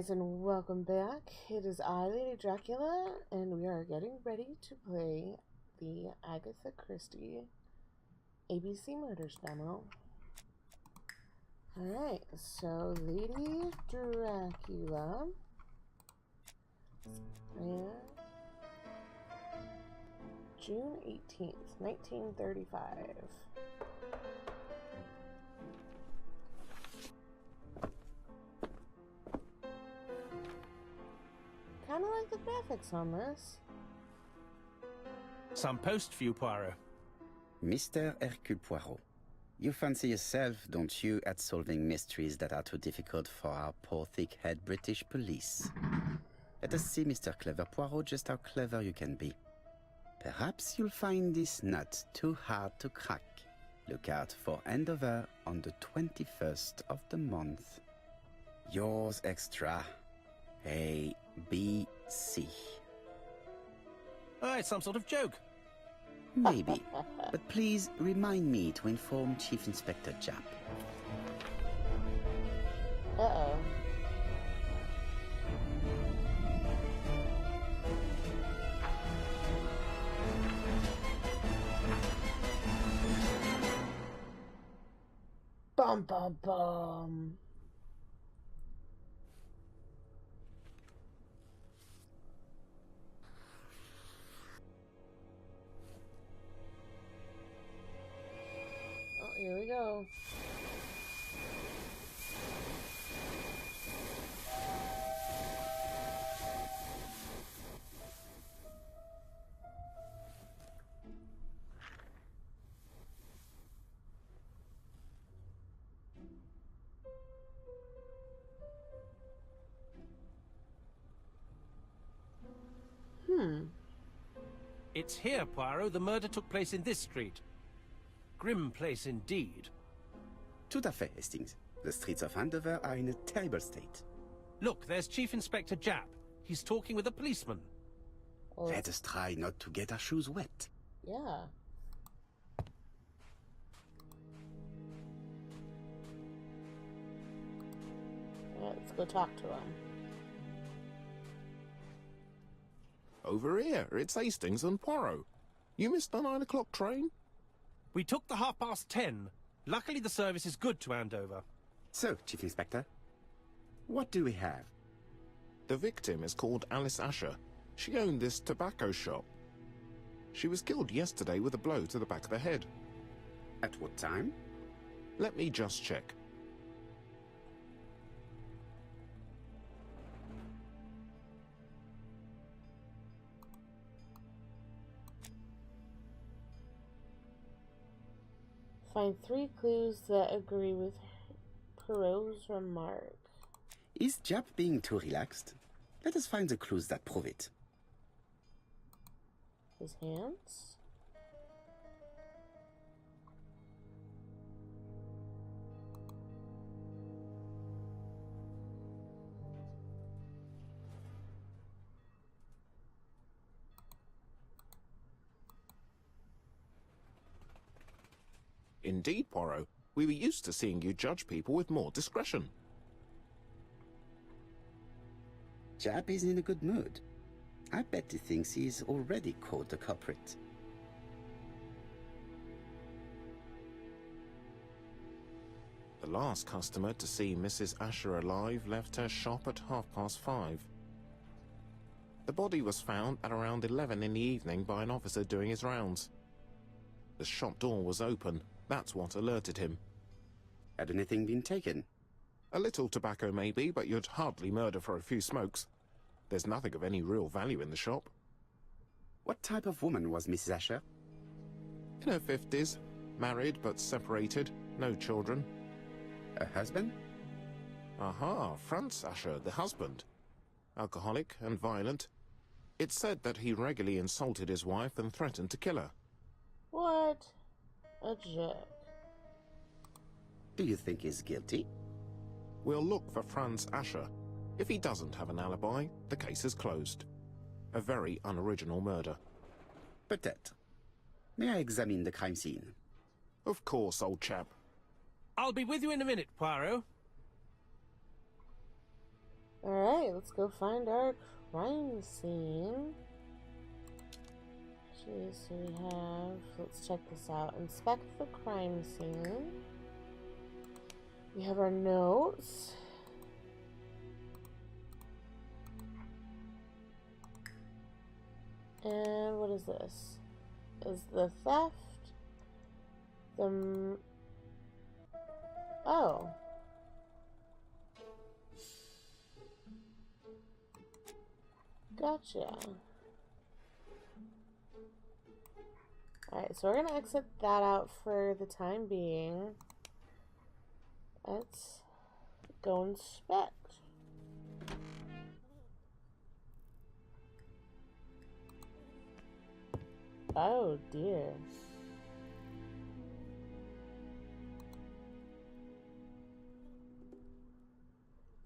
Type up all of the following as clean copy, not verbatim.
guys, and welcome back. It is I, Lady Dracula, and we are getting ready to play the Agatha Christie ABC Murders demo. Alright, so Lady Dracula. And June 18th, 1935. Kind of like the graphics on this. Some post for you, Poirot. Mr. Hercule Poirot, you fancy yourself, don't you, at solving mysteries that are too difficult for our poor thick-head British police? Let us see, Mr. Clever Poirot, just how clever you can be. Perhaps you'll find this nut too hard to crack. Look out for Andover on the 21st of the month. Yours extra, A, B, C. Oh, it's some sort of joke. Maybe, but please remind me to inform Chief Inspector Japp. Uh-oh. Bum, bum, bum. Oh, here we go. It's here, Poirot. The murder took place in this street. Grim place indeed. Tout à fait, Hastings. The streets of Andover are in a terrible state. Look, there's Chief Inspector Japp. He's talking with a policeman. Well, Let us try not to get our shoes wet. yeah. Let's go talk to him. Over here, it's Hastings and Poirot. You missed the 9 o'clock train? We took the 10:30. Luckily, the service is good to Andover. So, Chief Inspector, what do we have? The victim is called Alice Asher. She owned this tobacco shop. She was killed yesterday with a blow to the back of the head. At what time? Let me just check. Find 3 clues that agree with Poirot's remark. Is Japp being too relaxed? Let us find the clues that prove it. His hands? Indeed, Poirot. We were used to seeing you judge people with more discretion. Japp is in a good mood. I bet he thinks he's already caught the culprit. The last customer to see Mrs. Asher alive left her shop at 5:30. The body was found at around 11 in the evening by an officer doing his rounds. The shop door was open. That's what alerted him. Had anything been taken? A little tobacco maybe, but you'd hardly murder for a few smokes. There's nothing of any real value in the shop. What type of woman was Mrs. Asher? In her 50s, married but separated, no children. Her husband? Aha, Franz Asher, the husband. Alcoholic and violent. It's said that he regularly insulted his wife and threatened to kill her. What a jerk. Do you think he's guilty? We'll look for Franz Asher. If he doesn't have an alibi, the case is closed. A very unoriginal murder. Peut-être. May I examine the crime scene? Of course, old chap. I'll be with you in a minute, Poirot. Alright, let's go find our crime scene. Actually, so we have... Let's check this out. Inspect the crime scene. We have our notes. And what is this? Is the theft? The... Oh. Gotcha. Alright, so we're gonna exit that out for the time being. Let's go inspect. Oh dear.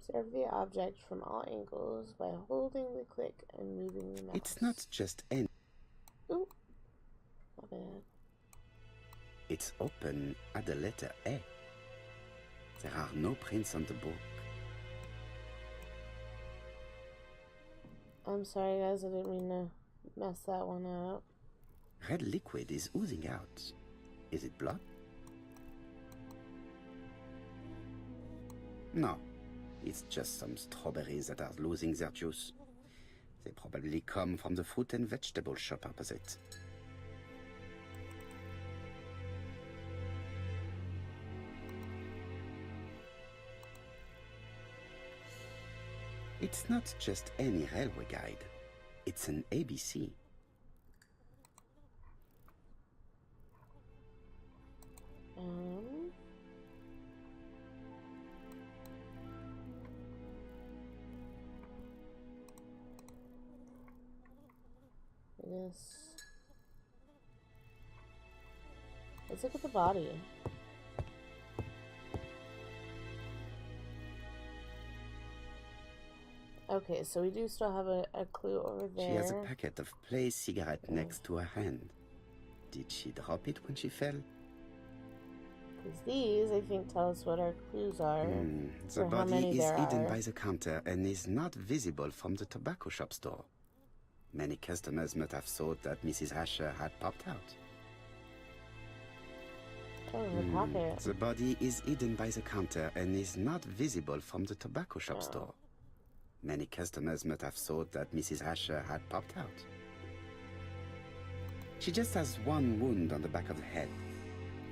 Observe the object from all angles by holding the click and moving the mouse. It's not just any. Ooh. Not bad. It's open at the letter A. There are no prints on the book. I'm sorry guys, I didn't mean to mess that one up. Red liquid is oozing out. Is it blood? No. It's just some strawberries that are losing their juice. They probably come from the fruit and vegetable shop opposite. It's not just any railway guide. It's an ABC. Yes. Let's look at the body. Okay, so we do still have a clue over there. She has a packet of play cigarette next to her hand. Did she drop it when she fell? Because these, I think, tell us what our clues are. The body is hidden by the counter and is not visible from the tobacco shop store. Many customers must have thought that Mrs. Asher had popped out. Oh, her pocket. The body is hidden by the counter and is not visible from the tobacco shop store. Many customers must have thought that Mrs. Asher had popped out. She just has one wound on the back of the head.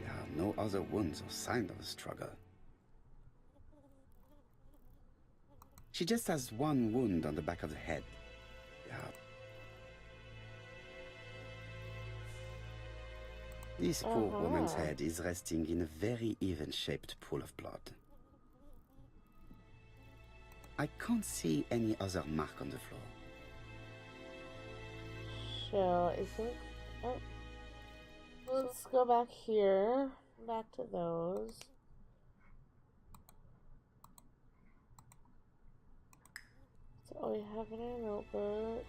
There are no other wounds or signs of a struggle. She just has one wound on the back of the head. This poor woman's head is resting in a very even-shaped pool of blood. I can't see any other mark on the floor. So, I think... Oh. Let's go back here. Back to those. That's all we have in our notebook.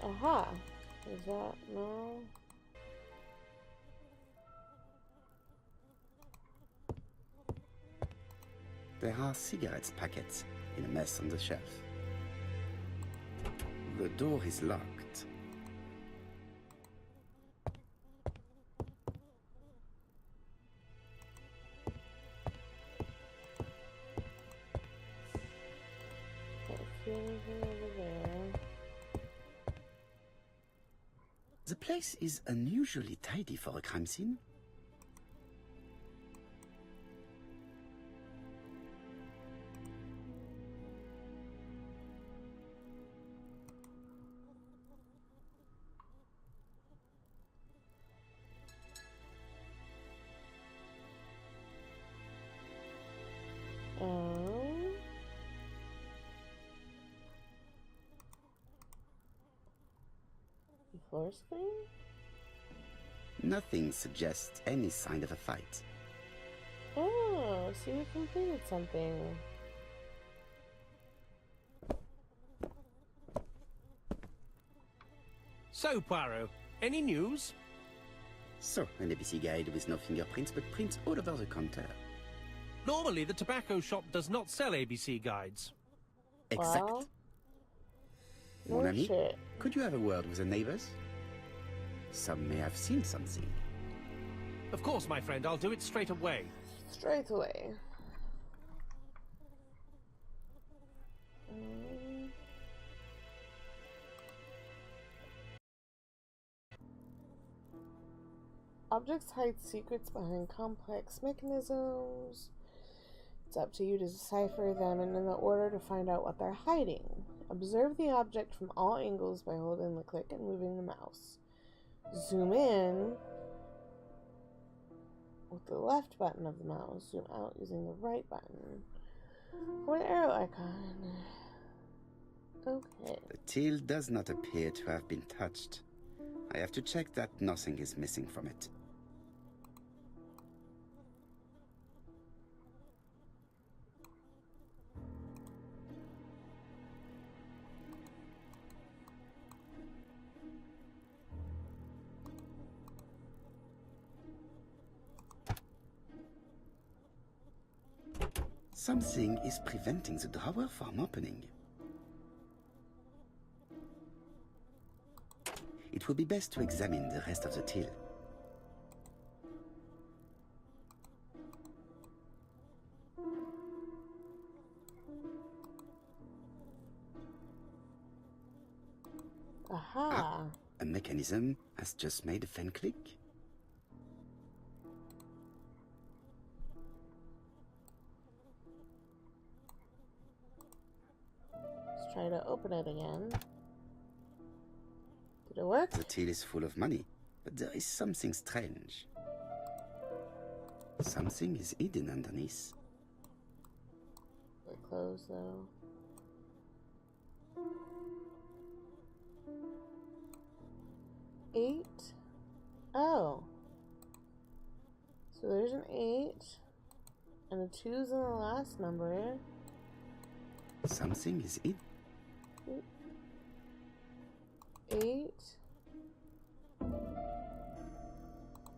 Aha! Is that... no? There are cigarettes packets in a mess on the shelf. The door is locked. Can't see anything over there. The place is unusually tidy for a crime scene. Floor screen? Nothing suggests any sign of a fight. Oh, so we completed something. So, Poirot, any news? So, an ABC guide with no fingerprints, but prints all over the counter. Normally, the tobacco shop does not sell ABC guides. Exact. Well, Mon no ami, shit. could you have a word with the neighbors? Some may have seen something. Of course, my friend, I'll do it straight away. Straight away. Mm. Objects hide secrets behind complex mechanisms. It's up to you to decipher them and in the order to find out what they're hiding. Observe the object from all angles by holding the click and moving the mouse. Zoom in with the left button of the mouse. Zoom out using the right button. Or the arrow icon. Okay. The till does not appear to have been touched. I have to check that nothing is missing from it. Something is preventing the drawer from opening. It would be best to examine the rest of the till. Aha. A mechanism has just made a fan click. Let's try to open it again. Did it work? The till is full of money, but there is something strange. Something is hidden underneath. We're closed though. Eight. Oh. So there's an 8. And a 2's in the last number. Something is hidden. 8.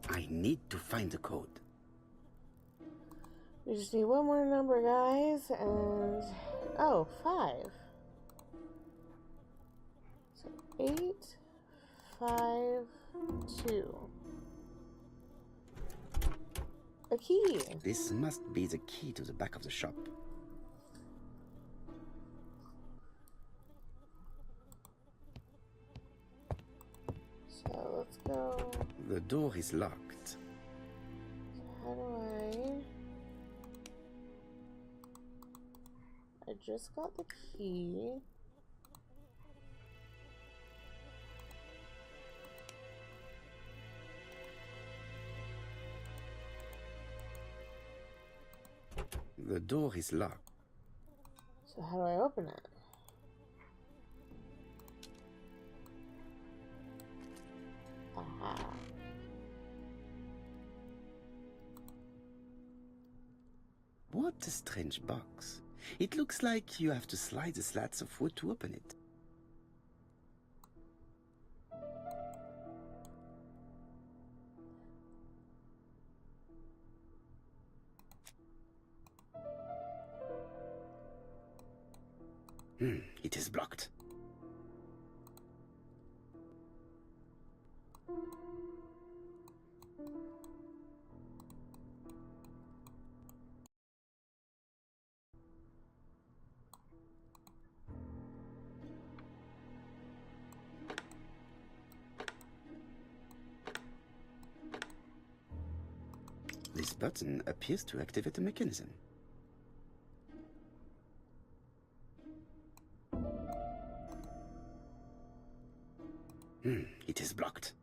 I need to find the code. We just need one more number, guys. And... oh, 5. So 8, 5, 2. A key. This must be the key to the back of the shop. So let's go. The door is locked. So how do I just got the key. The door is locked. So how do I open it? Aha. What a strange box. It looks like you have to slide the slats of wood to open it. It is blocked. This button appears to activate the mechanism. It is blocked.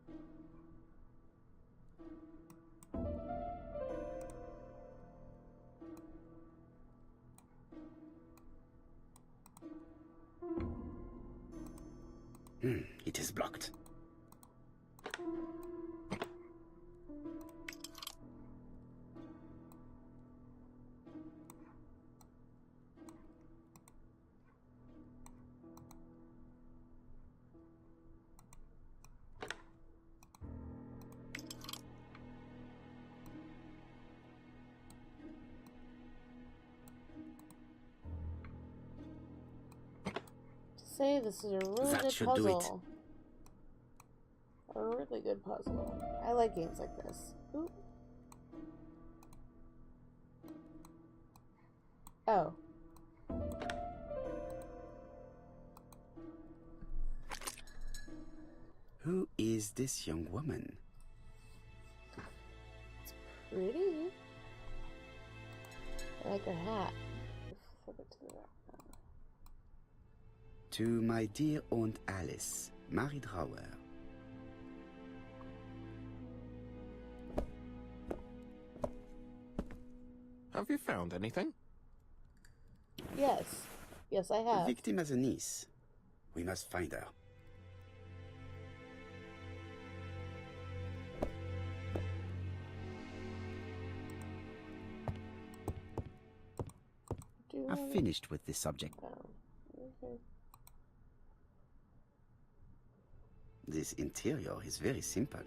It is blocked. say this is a really That good should do it. puzzle. A really good puzzle. I like games like this. Ooh. Oh. Who is this young woman? Pretty. I like her hat. Flip it to the right. To my dear Aunt Alice, married Rower. Have you found anything? Yes. Yes, I The have. victim has a niece. We must find her. I've finished with this subject. Oh, okay. This interior is very simple.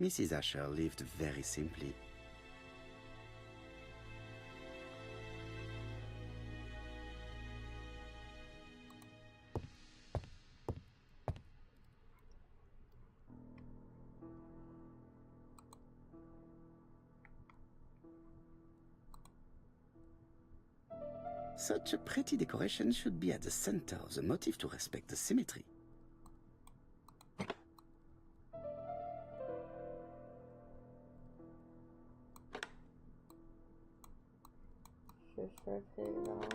Mrs. Asher lived very simply. Such a pretty decoration should be at the center of the motif to respect the symmetry. Just rotate it all.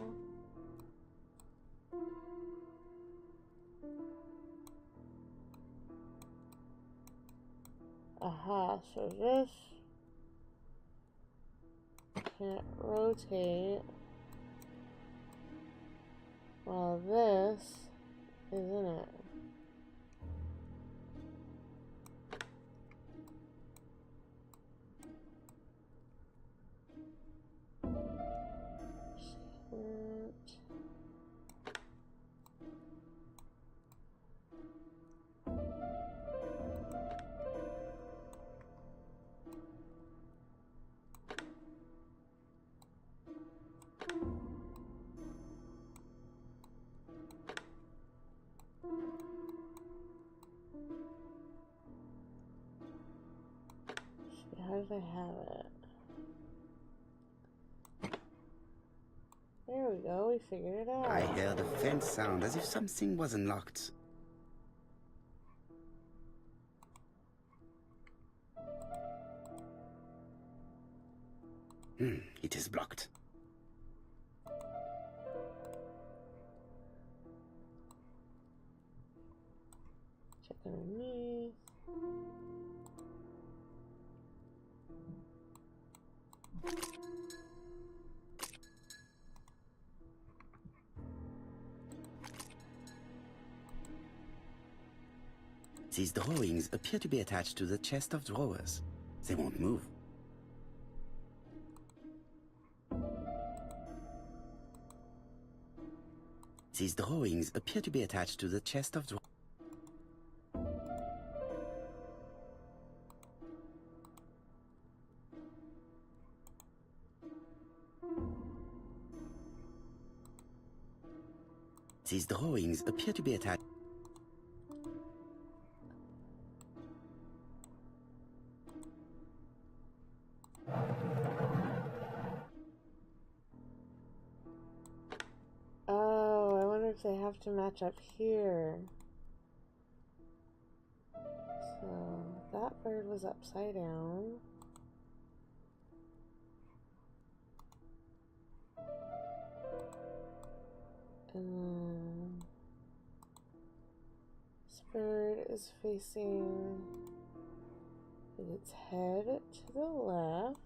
Aha, so this can't rotate while this is in it. How did I have it? There we go, we figured it out. I heard a faint sound as if something was unlocked. It is blocked. Check underneath. These drawings appear to be attached to the chest of drawers. They won't move. These drawings appear to be attached to the chest of drawers. These drawings appear to be attached. Oh, I wonder if they have to match up here. So, that bird was upside down. And then this bird is facing with its head to the left.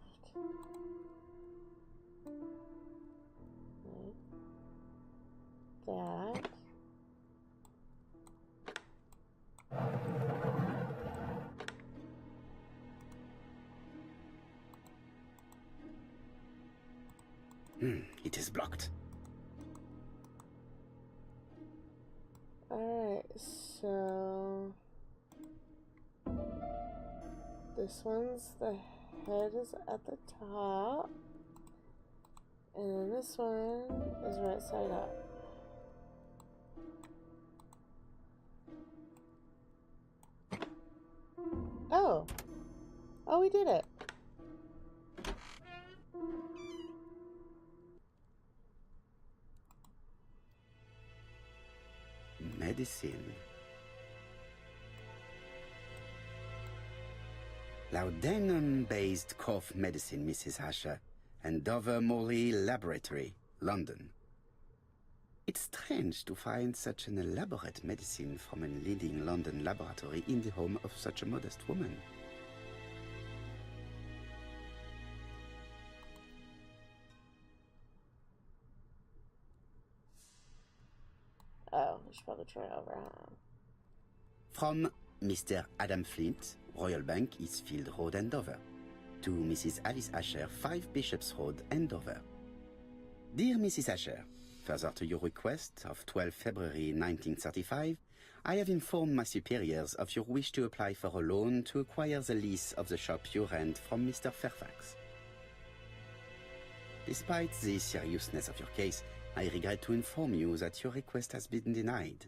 Like that. It is blocked. Alright, So this one's the head is at the top, and then this one is right side up. Oh. Oh, we did it. Medicine. Laudanum-based cough medicine, Mrs. Asher, and Dover Morley Laboratory, London. It's strange to find such an elaborate medicine from a leading London laboratory in the home of such a modest woman. Oh, we should probably turn it over, huh? From Mr. Adam Flint, Royal Bank, Eastfield Road, Andover. To Mrs. Alice Asher, 5 Bishops Road, Andover. Dear Mrs. Asher, further to your request of 12 February 1935, I have informed my superiors of your wish to apply for a loan to acquire the lease of the shop you rent from Mr. Fairfax. Despite the seriousness of your case, I regret to inform you that your request has been denied.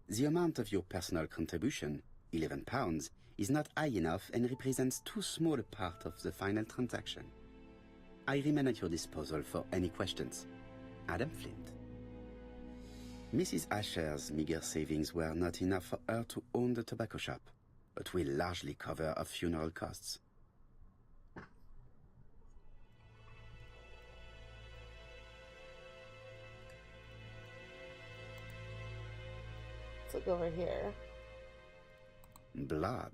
The amount of your personal contribution, £11, is not high enough and represents too small a part of the final transaction. I remain at your disposal for any questions. Adam Flint. Mrs. Asher's meager savings were not enough for her to own the tobacco shop, but will largely cover her funeral costs. Let's look over here. Blood.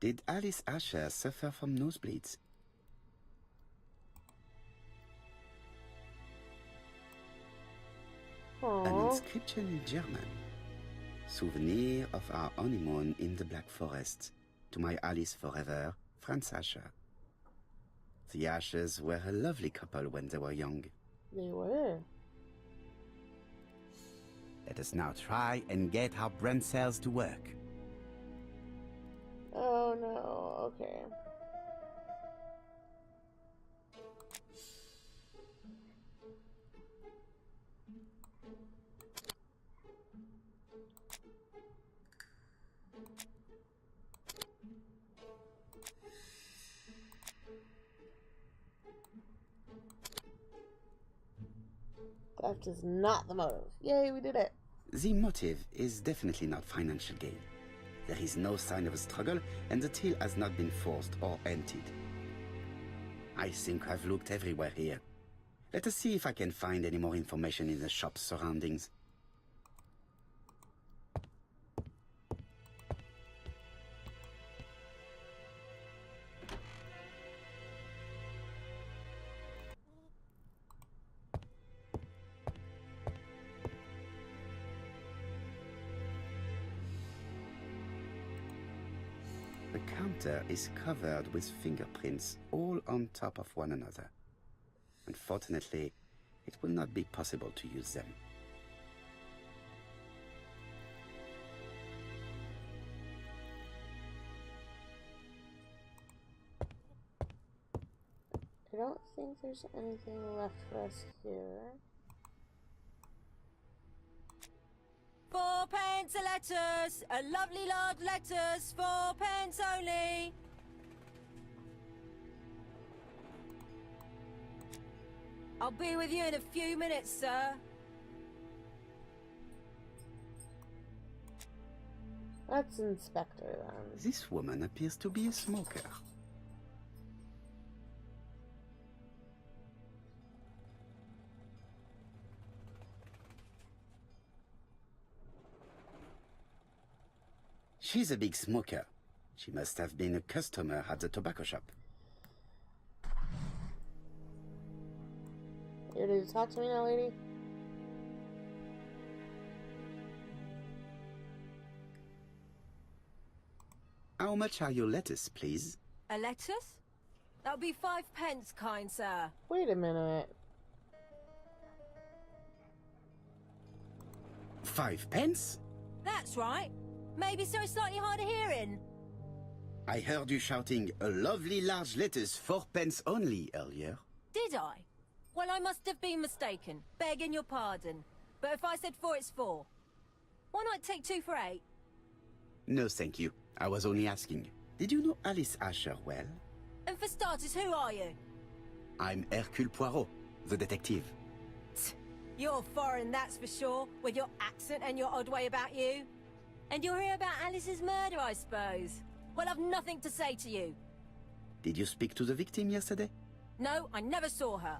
Did Alice Asher suffer from nosebleeds? Aww. An inscription in German. Souvenir of our honeymoon in the Black Forest. To my Alice forever, Franz Asher. The Ashers were a lovely couple when they were young. They were. Let us now try and get our brain cells to work. Oh no, okay. Theft is not the motive. Yay, we did it. The motive is definitely not financial gain. There is no sign of a struggle, and the till has not been forced or emptied. I think I've looked everywhere here. Let us see if I can find any more information in the shop's surroundings. The counter is covered with fingerprints, all on top of one another. Unfortunately, it will not be possible to use them. I don't think there's anything left for us here. 4 pence a letters, a lovely large letters, 4 pence only. I'll be with you in a few minutes, sir. That's Inspector then. This woman appears to be a smoker. She's a big smoker. She must have been a customer at the tobacco shop. You ready to talk to me now, lady? How much are your lettuce, please? A lettuce? That'll be 5 pence, kind sir. Wait a minute. 5 pence? That's right. Maybe so it's slightly hard of hearing. I heard you shouting a lovely large letters 4 pence only earlier. Did I? Well, I must have been mistaken. Begging your pardon. But if I said 4, it's 4. Why not take 2 for 8? No, thank you. I was only asking. Did you know Alice Asher well? And for starters, who are you? I'm Hercule Poirot, the detective. You're foreign, that's for sure, with your accent and your odd way about you. And you're here about Alice's murder, I suppose. Well, I've nothing to say to you. Did you speak to the victim yesterday? No, I never saw her.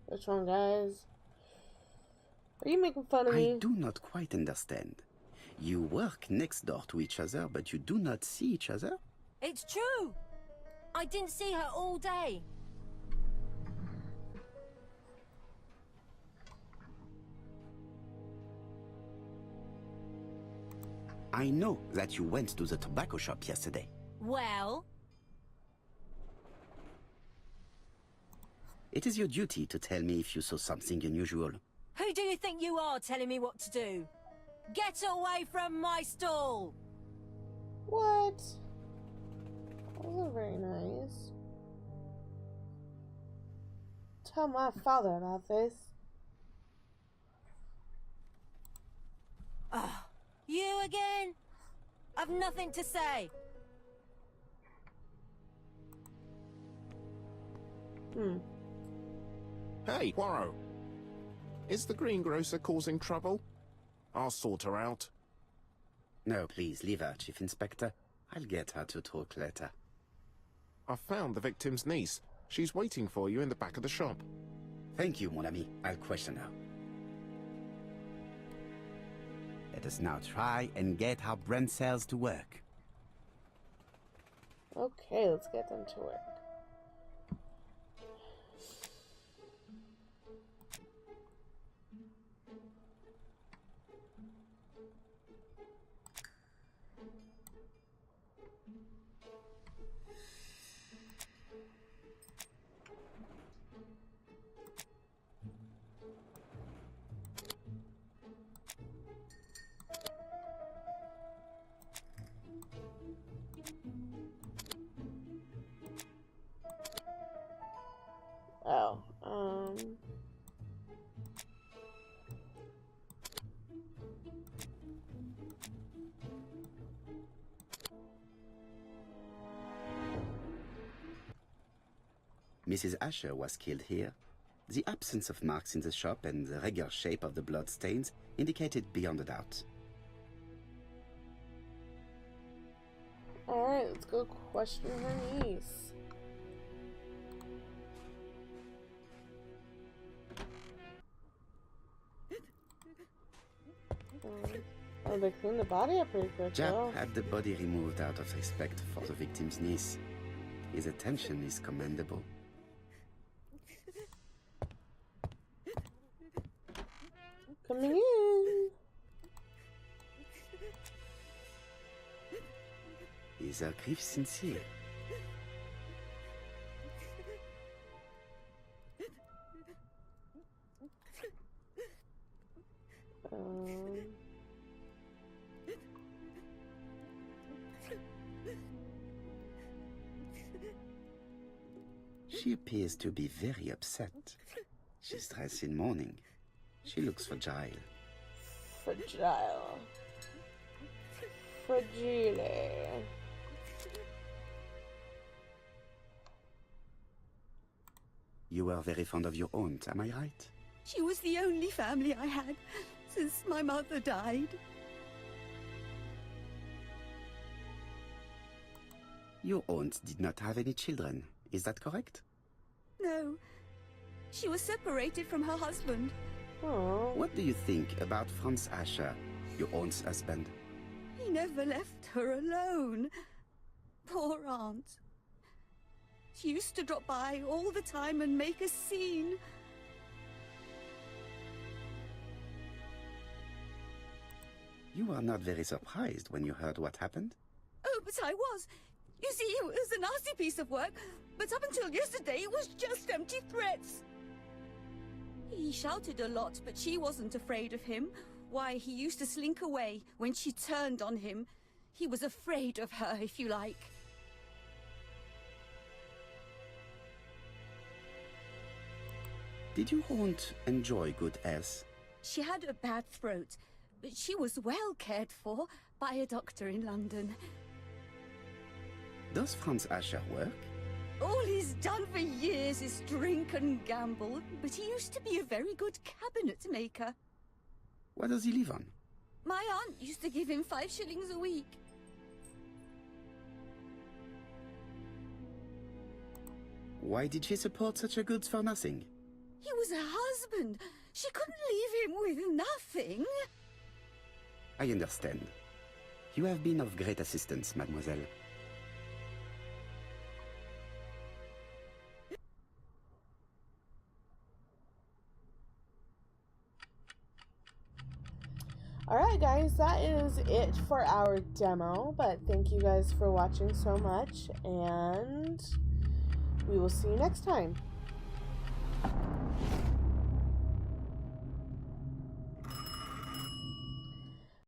Which one, guys? Are you making fun of me? I do not quite understand. You work next door to each other, but you do not see each other? It's true. I didn't see her all day. I know that you went to the tobacco shop yesterday. Well? It is your duty to tell me if you saw something unusual. Who do you think you are telling me what to do? Get away from my stall! What? That wasn't very nice. Tell my father about this. Ah, you again? I've nothing to say. Hey, Poirot. Is the greengrocer causing trouble? I'll sort her out. No, please, leave her, Chief Inspector. I'll get her to talk later. I've found the victim's niece. She's waiting for you in the back of the shop. Thank you, mon ami. I'll question her. Let us now try and get our brain cells to work. Okay, let's get them to work. Oh, Mrs. Asher was killed here. The absence of marks in the shop and the regular shape of the blood stains indicated beyond a doubt. alright, let's go question her niece. Oh, they cleaned the body up pretty quick, though. Japp had the body removed out of respect for the victim's niece. His attention is commendable. Coming in. Is her grief sincere? She appears to be very upset. She's dressed in mourning. She looks fragile. Fragile. Fragile. You were very fond of your aunt, am I right? She was the only family I had since my mother died. Your aunt did not have any children, is that correct? No, she was separated from her husband. Oh. What do you think about Franz Asher, your aunt's husband? He never left her alone. Poor aunt. She used to drop by all the time and make a scene. You were not very surprised when you heard what happened? Oh, but I was. You see, it was a nasty piece of work, but up until yesterday it was just empty threats. He shouted a lot, but she wasn't afraid of him. Why, he used to slink away when she turned on him. He was afraid of her, if you like. Did your aunt enjoy good health? She had a bad throat, but she was well cared for by a doctor in London. Does Franz Asher work? All he's done for years is drink and gamble, but he used to be a very good cabinet maker. What does he live on? My aunt used to give him 5 shillings a week. Why did she support such a goods for nothing? He was a husband. She couldn't leave him with nothing. I understand. You have been of great assistance, mademoiselle. Alright guys, that is it for our demo, but thank you guys for watching so much, and we will see you next time.